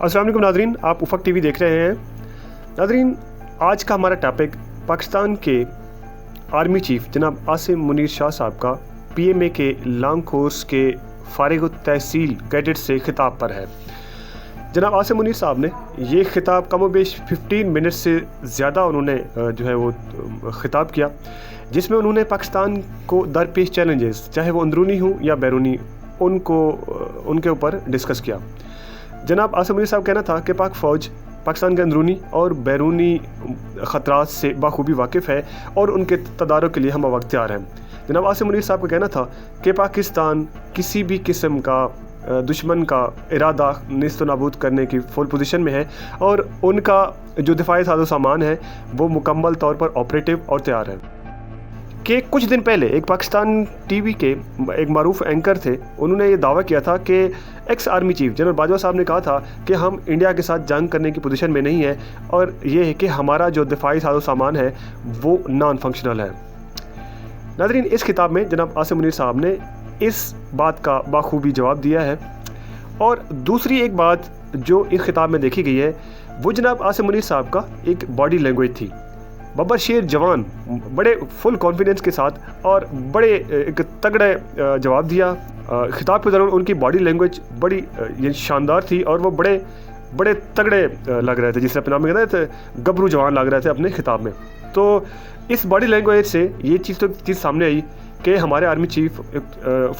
अस्सलाम वालेकुम नाज़रीन, आप उफ़क़ टीवी देख रहे हैं। नाज़रीन, आज का हमारा टॉपिक पाकिस्तान के आर्मी चीफ़ जनाब आसिम मुनीर शाह साहब का पीएमए के लॉन्ग कोर्स के फ़ारिग तहसील कैडेट से खिताब पर है। जनाब आसिम मुनीर साहब ने ये खिताब कमोबेश 15 मिनट से ज़्यादा उन्होंने जो है वो खिताब किया, जिसमें उन्होंने पाकिस्तान को दरपेश चैलेंजेस, चाहे वो अंदरूनी हो या बैरूनी, उनके ऊपर डिस्कस किया। जनाब आसिम मुनीर साहब कहना था कि पाक फ़ौज पाकिस्तान के अंदरूनी और बैरूनी ख़तरात से बाखूबी वाकिफ़ है और उनके तदारुक के लिए हम वक्त तैयार हैं। जनाब आसिम मुनीर साहब का कहना था कि पाकिस्तान किसी भी किस्म का दुश्मन का इरादा नेस्त नाबूद करने की फुल पोजीशन में है और उनका जो दिफाई साजो सामान है वो मुकम्मल तौर पर ऑपरेटिव और तैयार है। कि कुछ दिन पहले एक पाकिस्तान टीवी के एक मारूफ एंकर थे, उन्होंने ये दावा किया था कि ex army chief general Bajwa साहब ने कहा था कि हम इंडिया के साथ जंग करने की पोजीशन में नहीं है और ये है कि हमारा जो दिफाई साजो सामान है वो नॉन फंक्शनल है। नाज़रीन, इस किताब में जनाब आसिम मुनीर साहब ने इस बात का बाखूबी जवाब दिया है। और दूसरी एक बात जो इस किताब में देखी गई है वो जनाब आसिम मुनीर साहब का एक बॉडी लैंग्वेज थी। बब्बर शेर जवान बड़े फुल कॉन्फिडेंस के साथ और बड़े एक तगड़े जवाब दिया। खिताब के दौरान उनकी बॉडी लैंग्वेज बड़ी शानदार थी और वो बड़े तगड़े लग रहे थे, जिसे अपने नाम में कहते थे गबरू जवान लग रहे थे अपने खिताब में। तो इस बॉडी लैंग्वेज से ये चीज़ सामने आई कि हमारे आर्मी चीफ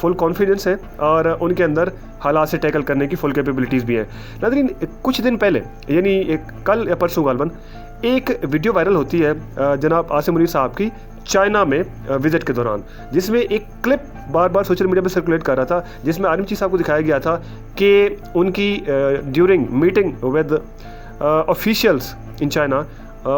फुल कॉन्फिडेंस है और उनके अंदर हालात से टैकल करने की फुल कैपेबिलिटीज़ भी हैं। नाज़रीन, कुछ दिन पहले यानी कल या परसों गालबन एक वीडियो वायरल होती है जनाब आसिम मुनीर साहब की चाइना में विज़िट के दौरान, जिसमें एक क्लिप बार बार सोशल मीडिया पर सर्कुलेट कर रहा था, जिसमें आर्मी चीफ साहब को दिखाया गया था कि उनकी during meeting with officials in China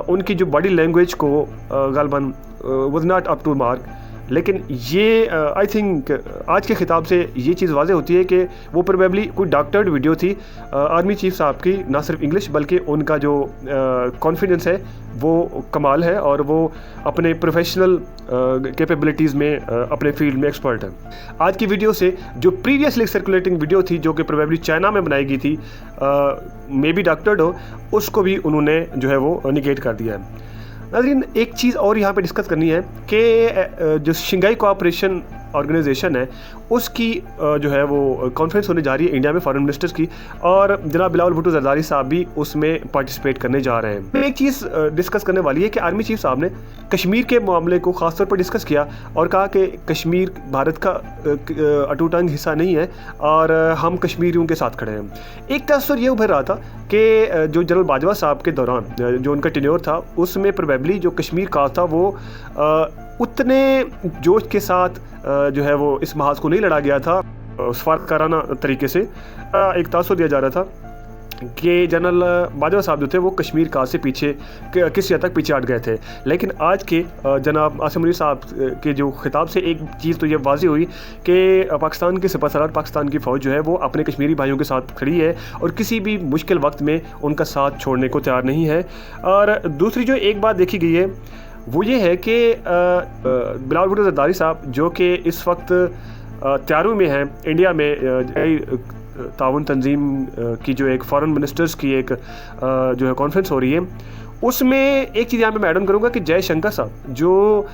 उनकी जो बॉडी लैंग्वेज को गालबन was not up to mark. लेकिन ये आई थिंक आज के खिताब से ये चीज़ वाज़े होती है कि वो प्रोबेबली कोई डॉक्टर्ड वीडियो थी आर्मी चीफ साहब की, ना सिर्फ इंग्लिश बल्कि उनका जो कॉन्फिडेंस है वो कमाल है और वो अपने प्रोफेशनल कैपेबिलिटीज़ में अपने फील्ड में एक्सपर्ट है। आज की वीडियो से जो प्रीवियसली सर्कुलेटिंग वीडियो थी जो कि प्रोबेबली चाइना में बनाई गई थी, मे बी डॉक्टर्ड हो, उसको भी उन्होंने जो है वो निगेट कर दिया है। नाज़रीन, एक चीज़ और यहाँ पे डिस्कस करनी है कि जो शंघाई कोऑपरेशन ऑर्गेनाइजेशन है उसकी जो है वो कॉन्फ्रेंस होने जा रही है इंडिया में फॉरेन मिनिस्टर्स की, और जनाब बिलावल भुट्टो जरदारी साहब भी उसमें पार्टिसिपेट करने जा रहे हैं। एक चीज़ डिस्कस करने वाली है कि आर्मी चीफ साहब ने कश्मीर के मामले को ख़ास तौर पर डिस्कस किया और कहा कि कश्मीर भारत का अटूट अंग हिस्सा नहीं है और हम कश्मीरियों के साथ खड़े हैं। एक तस्वीर ये उभर रहा था कि जो जनरल बाजवा साहब के दौरान जो उनका टेन्योर था उसमें प्रोबेबली जो कश्मीर का था वो उतने जोश के साथ जो है वो इस महाज को नहीं लड़ा गया था सफारतकाराना तरीके से। एक तासुर दिया जा रहा था कि जनरल बाजवा साहब जो थे वो कश्मीर का से पीछे किसी हद तक पीछे हट गए थे। लेकिन आज के जनाब आसिम मुनीर साहब के जो खिताब से एक चीज़ तो ये वाज़ी हुई कि पाकिस्तान के सिपहसालार पाकिस्तान की फ़ौज जो है वो अपने कश्मीरी भाइयों के साथ खड़ी है और किसी भी मुश्किल वक्त में उनका साथ छोड़ने को तैयार नहीं है। और दूसरी जो एक बात देखी गई है वो ये है कि बिलावल भुट्टो जरदारी साहब जो कि इस वक्त तैयारी में हैं इंडिया में ताउन तंजीम की जो एक फॉरेन मिनिस्टर्स की एक जो है कॉन्फ्रेंस हो रही है, उसमें एक चीज़ यहाँ पे मैं ऐड करूँगा कि जयशंकर साहब जो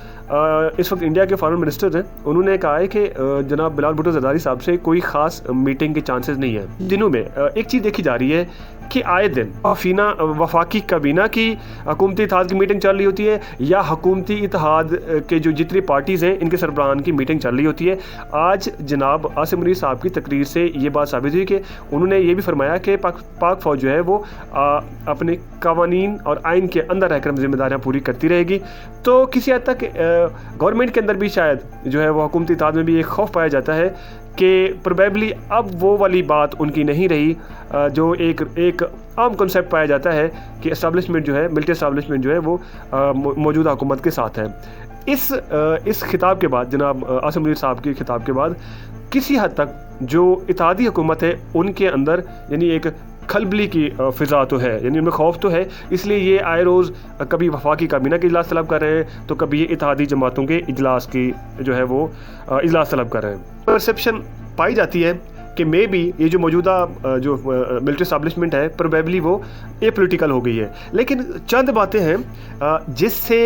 इस वक्त इंडिया के फॉरेन मिनिस्टर हैं, उन्होंने कहा है कि जनाब बिलावल भुट्टो जरदारी साहब से कोई ख़ास मीटिंग के चांसेस नहीं है। दिनों में एक चीज़ देखी जा रही है कि आए दिन वफाकी काबीना की हुकूमती इत्तेहाद की मीटिंग चल रही होती है या हुकूमती इत्तेहाद के जो जितनी पार्टीज़ हैं इनके सरबराहान की मीटिंग चल रही होती है। आज जनाब आसिम मुनीर साहब की तकरीर से ये बात साबित हुई कि उन्होंने ये भी फरमाया कि पाक फ़ौज जो है वो अपने कवानीन और आइन के अंदर रहकर जिम्मेदारियाँ पूरी करती रहेगी। तो किसी हद तक गवर्नमेंट के अंदर भी शायद जो है वो हुकूमती इत्तेहाद में भी एक खौफ पाया जाता है कि प्रोबेबली अब वो वाली बात उनकी नहीं रही जो एक आम कॉन्सेप्ट पाया जाता है कि एस्टेब्लिशमेंट जो है मिलिट्री एस्टेब्लिशमेंट जो है वो मौजूदा हुकूमत के साथ है। इस खिताब के बाद जनाब आसिम मुनीर साहब के खिताब के बाद किसी हद तक जो इत्तेहादी हुकूमत है उनके अंदर यानी एक खलबली की फ़िज़ा तो है, यानी उनमें खौफ तो है, इसलिए ये आए रोज़ कभी वफाकी काबीना के इजलास तलब कर रहे हैं तो कभी ये इत्तेहादी जमातों के इजलास की जो है वो इजलास तलब कर रहे हैं। परसेप्शन पाई जाती है कि मे बी ये जो मौजूदा जो मिलिट्री इस्टेब्लिशमेंट है प्रोबेबली वो एपॉलिटिकल हो गई है। लेकिन चंद बातें हैं जिससे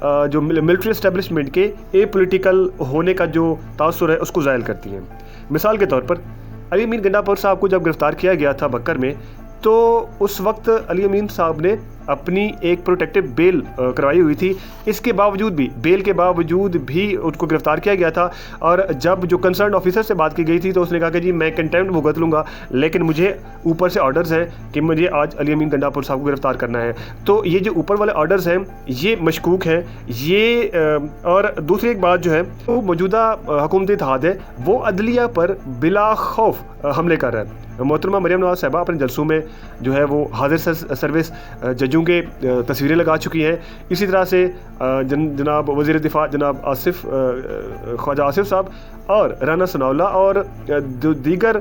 जो मिलिट्री इस्टेब्लिशमेंट के एपॉलिटिकल होने का जो तासुर है उसको ज़ायल करती हैं। मिसाल के तौर पर अली अमीन गंडापुर साहब को जब गिरफ़्तार किया गया था बक्कर में, तो उस वक्त अली अमीन साहब ने अपनी एक प्रोटेक्टिव बेल करवाई हुई थी। इसके बावजूद भी, बेल के बावजूद भी उनको गिरफ़्तार किया गया था। और जब जो कंसर्न ऑफिसर से बात की गई थी तो उसने कहा कि जी मैं कंटेम्प्ट भुगत लूँगा, लेकिन मुझे ऊपर से ऑर्डर्स हैं कि मुझे आज अली अमीन गंडापुर साहब को गिरफ़्तार करना है। तो ये जो ऊपर वाले ऑर्डर्स हैं ये मशकूक हैं। ये और दूसरी एक बात जो है, वो मौजूदा हुकूमती इत्तेहाद है वो अदलिया पर बिला खौफ हमले कर रहा है। मोहतरमा मरियम नवाज़ साहबा अपने जलसों में जो है वो हाजिर सर्विस जजों के तस्वीरें लगा चुकी हैं। इसी तरह से जनाब वज़ीर दिफा जनाब ख्वाजा आसिफ साहब और राना सनाउल्ला और दीगर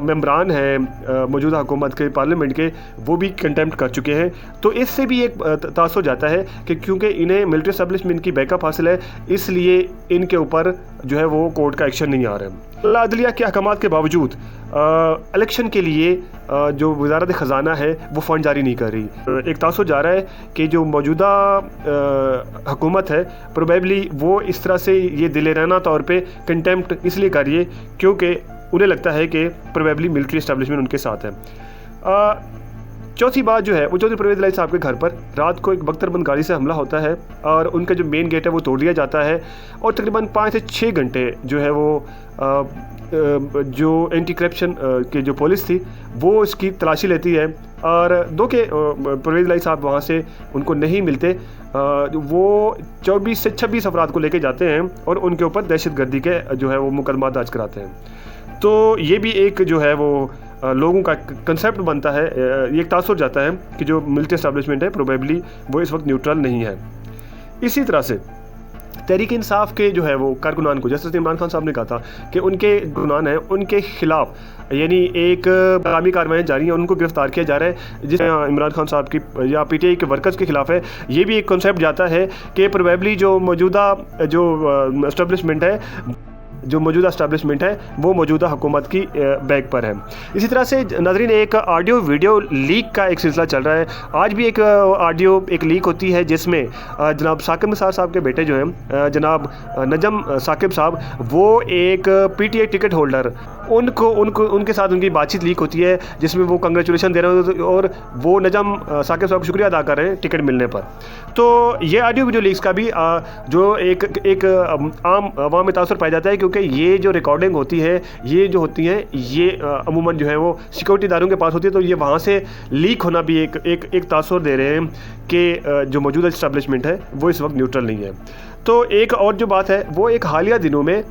मेंबरान हैं मौजूदा हुकूमत के पार्लियामेंट के, वो भी कंटेम्प्ट कर चुके हैं। तो इससे भी एक तासुर जाता है कि क्योंकि इन्हें मिलिट्री इस्टेब्लिशमेंट की बैकअप हासिल है, इसलिए इनके ऊपर जो है वो कोर्ट का एक्शन नहीं आ रहा है। अदलिया के अहकामात के बावजूद इलेक्शन के लिए जो वज़ारत ख़जाना है वो फ़ंड जारी नहीं कर रही। एक तासुर जा रहा है कि जो मौजूदा हुकूमत है प्रोबेबली वो इस तरह से ये दिलेराना तौर पे कंटेम्प्ट इसलिए कर रही है क्योंकि उन्हें लगता है कि प्रोबेबली मिलिट्री इस्टेब्लिशमेंट उनके साथ है। चौथी बात जो है वो चौधरी परवेज़ इलाही साहब के घर पर रात को एक बख्तरबंद गाड़ी से हमला होता है और उनका जो मेन गेट है वो तोड़ दिया जाता है और तकरीबन 5 से 6 घंटे जो है वो जो एंटी करप्शन के जो पुलिस थी वो इसकी तलाशी लेती है और दो के परवेज़ इलाही साहब वहाँ से उनको नहीं मिलते। वो 24 से 26 अफराद को लेके जाते हैं और उनके ऊपर दहशतगर्दी के जो है वो मुकदमा दर्ज कराते हैं। तो ये भी एक जो है वो लोगों का कंसेप्ट बनता है, ये एक तासुर जाता है कि जो मिलिट्री इस्टेब्लिशमेंट है प्रोबेबली वो इस वक्त न्यूट्रल नहीं है। इसी तरह से तहरीक इंसाफ के जो है वो कारकुनान को, जैसे इमरान खान साहब ने कहा था कि उनके गुनान हैं, उनके खिलाफ यानी एक आगामी कार्रवाइयाँ जारी हैं, उनको गिरफ्तार किया जा रहा है, जिस इमरान खान साहब की या पीटीआई के वर्कर्स के खिलाफ है। ये भी एक कॉन्सेप्ट जाता है कि प्रोबेबली जो मौजूदा जो इस्टेब्लिशमेंट है वो मौजूदा हुकूमत की बैक पर है। इसी तरह से नाज़रीन एक ऑडियो वीडियो लीक का एक सिलसिला चल रहा है। आज भी एक ऑडियो एक लीक होती है जिसमें जनाब साकिब निसार साहब के बेटे जो हैं जनाब नजम साकिब साहब, वो एक पीटीआई टिकट होल्डर, उनके साथ उनकी बातचीत लीक होती है जिसमें वो कंग्रेचुलेशन दे रहे हैं और वो नजम साकिब साहब को शुक्रिया अदा कर रहे हैं टिकट मिलने पर। तो ये ऑडियो वीडियो लीक्स का भी जो एक आम अवाम में तासुर पाया जाता है क्योंकि ये जो रिकॉर्डिंग होती है ये जो होती हैं ये अमूमन जो है वो सिक्योरिटी इदारों के पास होती है। तो ये वहाँ से लीक होना भी एक तासुर दे रहे हैं कि जो मौजूदा इस्टेब्लिशमेंट है वो इस वक्त न्यूट्रल नहीं है। तो एक और जो बात है वो एक हालिया दिनों में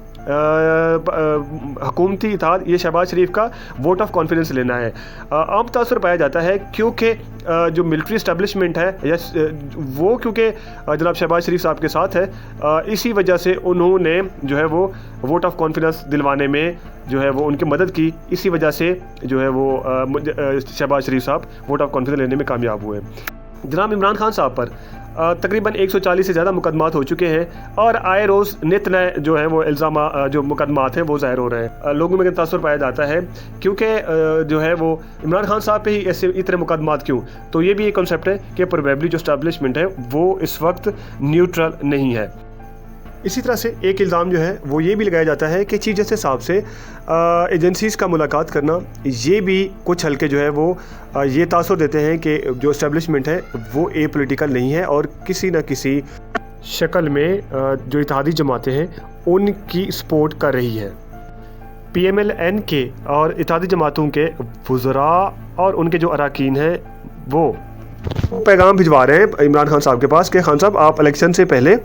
हुकूमती इत्तेहाद ये शहबाज शरीफ का वोट ऑफ कॉन्फिडेंस लेना है। आम तासुर पाया जाता है क्योंकि जो मिलिट्री इस्टेब्लिशमेंट है या वो क्योंकि जनाब शहबाज शरीफ साहब के साथ है, इसी वजह से उन्होंने जो है वो वोट ऑफ कॉन्फिडेंस दिलवाने में जो है वो उनकी मदद की। इसी वजह से जो है वो शहबाज शरीफ साहब वोट ऑफ कॉन्फिडेंस लेने में कामयाब हुए। जनाब इमरान खान साहब पर तकरीबन 140 से ज़्यादा मुकदमात हो चुके हैं और आए रोज़ नित नए जो है वो इल्ज़ाम जो मुकदमात हैं वो ज़ाहिर हो रहे हैं। लोगों में तासुर पाया जाता है क्योंकि जो है वो इमरान खान साहब पे ही ऐसे इतने मुकदमात क्यों। तो ये भी एक कॉन्सेप्ट है कि प्रोबेबली जो इस्टेब्लिशमेंट है वो इस वक्त न्यूट्रल नहीं है। इसी तरह से एक इल्ज़ाम जो है वो ये भी लगाया जाता है कि चीफ जस्टिस साहब से एजेंसीज़ का मुलाकात करना, ये भी कुछ हल्के जो है वो ये तासुर देते हैं कि जो इस्टेब्लिशमेंट है वो एपॉलिटिकल नहीं है और किसी न किसी शक्ल में जो इत्तेहादी जमातें हैं उनकी सपोर्ट कर रही है। PMLN के और इत्तेहादी जमातों के वज़रा और उनके जो अरकान हैं वो पैगाम भिजवा रहे हैं इमरान खान साहब के पास कि खान साहब आप इलेक्शन से पहले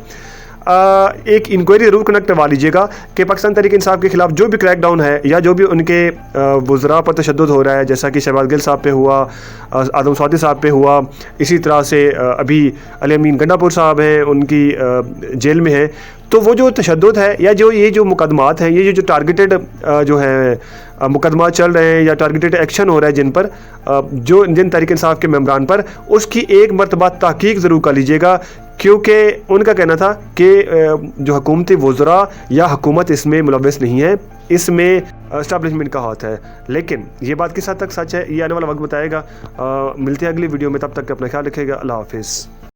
एक इंक्वायरी ज़रूर कनेक्ट करवा लीजिएगा कि पाकिस्तान तहरीक इंसाफ के ख़िलाफ़ जो भी क्रैकडाउन है या जो भी उनके वज़रा पर तशद्दुद हो रहा है, जैसा कि शहबाज गिल साहब पे हुआ, आदम सौदी साहब पे हुआ, इसी तरह से अभी अली अमीन गंडापुर साहब हैं उनकी जेल में हैं। तो वो जो तशद्दुद है या जो ये जो मुकदमात हैं, ये जो टारगेटेड जो है मुकदमा चल रहे हैं या टारगेटेड एक्शन हो रहा है जिन पर जो जिन तहरीक इंसाफ के मेंबरान पर, उसकी एक मरतबा तहकीक ज़रूर कर लीजिएगा, क्योंकि उनका कहना था कि जो हुकूमती वज़रा या हुकूमत इसमें मुलव्वस नहीं है, इसमें एस्टैब्लिशमेंट का हाथ है। लेकिन ये बात किस हद तक सच है ये आने वाला वक्त बताएगा। मिलते हैं अगली वीडियो में, तब तक अपना ख्याल रखिएगा। अल्लाह हाफिज़।